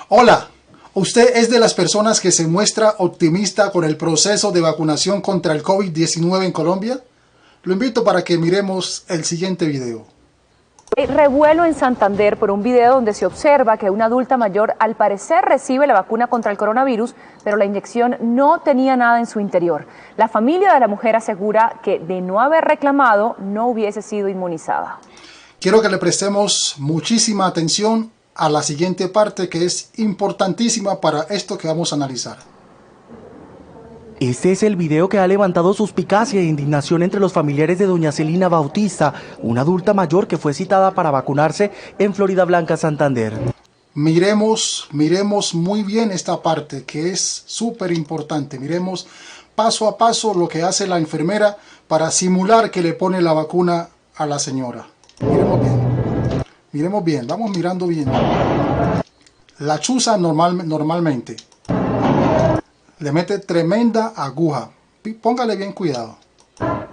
Hola, ¿usted es de las personas que se muestra optimista con el proceso de vacunación contra el COVID-19 en Colombia? Lo invito para que miremos el siguiente video. Hay revuelo en Santander por un video donde se observa que una adulta mayor al parecer recibe la vacuna contra el coronavirus, pero la inyección no tenía nada en su interior. La familia de la mujer asegura que de no haber reclamado no hubiese sido inmunizada. Quiero que le prestemos muchísima atención a la siguiente parte, que es importantísima para esto que vamos a analizar. Este es el video que ha levantado suspicacia e indignación entre los familiares de doña Celina Bautista, una adulta mayor que fue citada para vacunarse en Florida Blanca, Santander. Miremos muy bien esta parte, que es súper importante. Miremos paso a paso lo que hace la enfermera para simular que le pone la vacuna a la señora. Miremos bien, vamos mirando bien. La chuza normalmente le mete tremenda aguja. Póngale bien cuidado.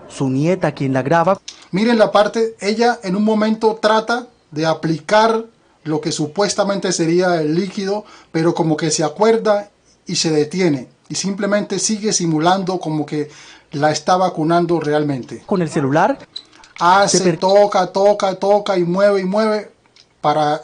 Su nieta, quien la graba. Miren la parte, ella en un momento trata de aplicar lo que supuestamente sería el líquido, pero como que se acuerda y se detiene. Y simplemente sigue simulando como que la está vacunando realmente. Con el celular. Toca y mueve para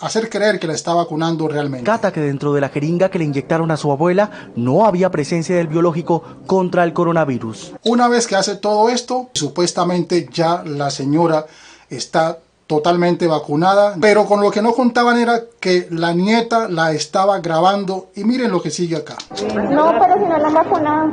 hacer creer que la está vacunando realmente. Cata que dentro de la jeringa que le inyectaron a su abuela no había presencia del biológico contra el coronavirus. Una vez que hace todo esto, supuestamente ya la señora está totalmente vacunada, pero con lo que no contaban era que la nieta la estaba grabando y miren lo que sigue acá. No, pero si no la han vacunado.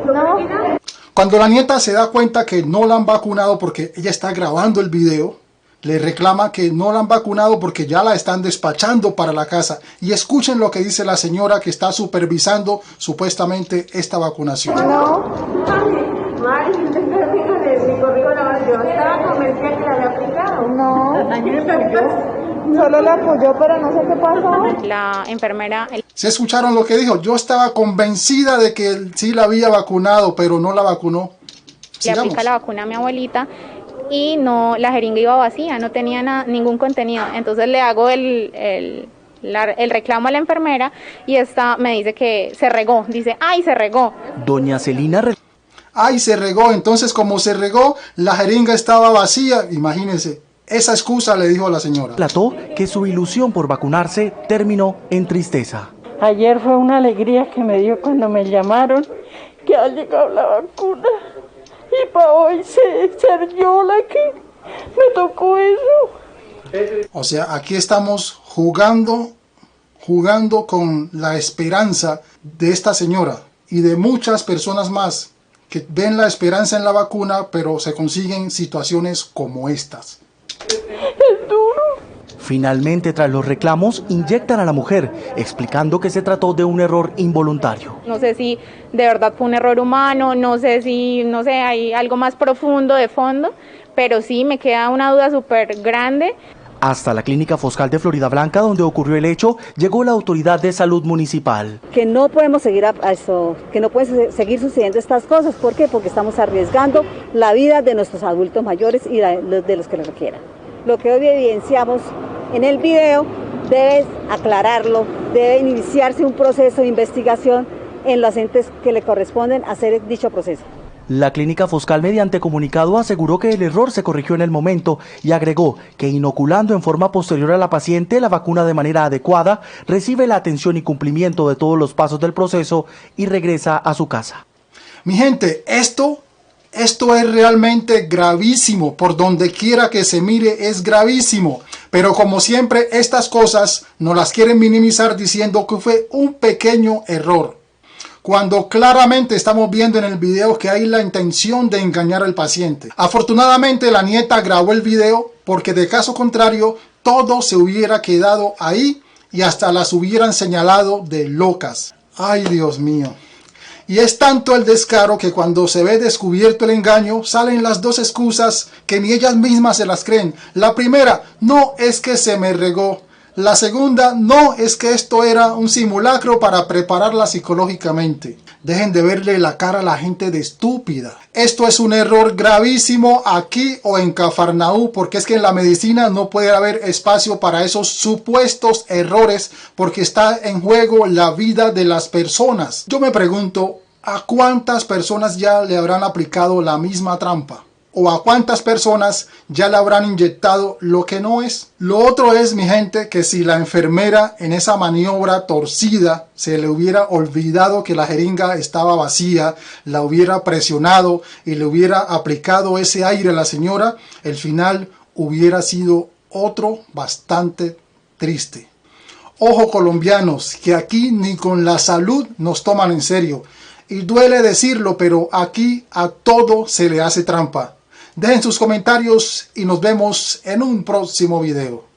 No. Cuando la nieta se da cuenta que no la han vacunado porque ella está grabando el video, le reclama que no la han vacunado porque ya la están despachando para la casa. Y escuchen lo que dice la señora que está supervisando supuestamente esta vacunación. No. Mari, yo estaba convencida que la había aplicado. No. Solo la apoyó, pero no sé qué pasó. La enfermera... ¿Se escucharon lo que dijo? Yo estaba convencida de que sí la había vacunado, pero no la vacunó. Le aplica la vacuna a mi abuelita y no, la jeringa iba vacía, no tenía ningún contenido. Entonces le hago el reclamo a la enfermera y esta me dice que se regó. Dice, ¡ay, se regó! Doña Celina... ¡Ay, se regó! Entonces, como se regó, la jeringa estaba vacía. Imagínense. Esa excusa le dijo a la señora. Relató que su ilusión por vacunarse terminó en tristeza. Ayer fue una alegría que me dio cuando me llamaron que ha llegado la vacuna. Y para hoy ser yo la que me tocó eso. O sea, aquí estamos jugando con la esperanza de esta señora y de muchas personas más que ven la esperanza en la vacuna, pero se consiguen situaciones como estas. Es duro. Finalmente, tras los reclamos, inyectan a la mujer, explicando que se trató de un error involuntario. No sé si de verdad fue un error humano, no sé si, hay algo más profundo de fondo, pero sí me queda una duda súper grande. Hasta la clínica Foscal de Florida Blanca, donde ocurrió el hecho, llegó la autoridad de salud municipal. Que no podemos seguir que no pueden seguir sucediendo estas cosas. ¿Por qué? Porque estamos arriesgando la vida de nuestros adultos mayores y de los que lo requieran. Lo que hoy evidenciamos en el video debe aclararlo, debe iniciarse un proceso de investigación en los entes que le corresponden hacer dicho proceso. La clínica Foscal, mediante comunicado, aseguró que el error se corrigió en el momento y agregó que inoculando en forma posterior a la paciente la vacuna de manera adecuada, recibe la atención y cumplimiento de todos los pasos del proceso y regresa a su casa. Mi gente, esto es realmente gravísimo. Por donde quiera que se mire es gravísimo. Pero como siempre, estas cosas no las quieren minimizar diciendo que fue un pequeño error, cuando claramente estamos viendo en el video que hay la intención de engañar al paciente. Afortunadamente la nieta grabó el video, porque de caso contrario todo se hubiera quedado ahí y hasta las hubieran señalado de locas. Ay, Dios mío. Y es tanto el descaro que cuando se ve descubierto el engaño, salen las dos excusas que ni ellas mismas se las creen. La primera, no es que se me regó. La segunda, no es que esto era un simulacro para prepararla psicológicamente. Dejen de verle la cara a la gente de estúpida. Esto es un error gravísimo aquí o en Cafarnaú, porque es que en la medicina no puede haber espacio para esos supuestos errores, porque está en juego la vida de las personas. Yo me pregunto, ¿a cuántas personas ya le habrán aplicado la misma trampa? ¿O a cuántas personas ya le habrán inyectado lo que no es? Lo otro es, mi gente, que si la enfermera en esa maniobra torcida se le hubiera olvidado que la jeringa estaba vacía, la hubiera presionado y le hubiera aplicado ese aire a la señora, el final hubiera sido otro bastante triste. Ojo, colombianos, que aquí ni con la salud nos toman en serio. Y duele decirlo, pero aquí a todo se le hace trampa. Dejen sus comentarios y nos vemos en un próximo video.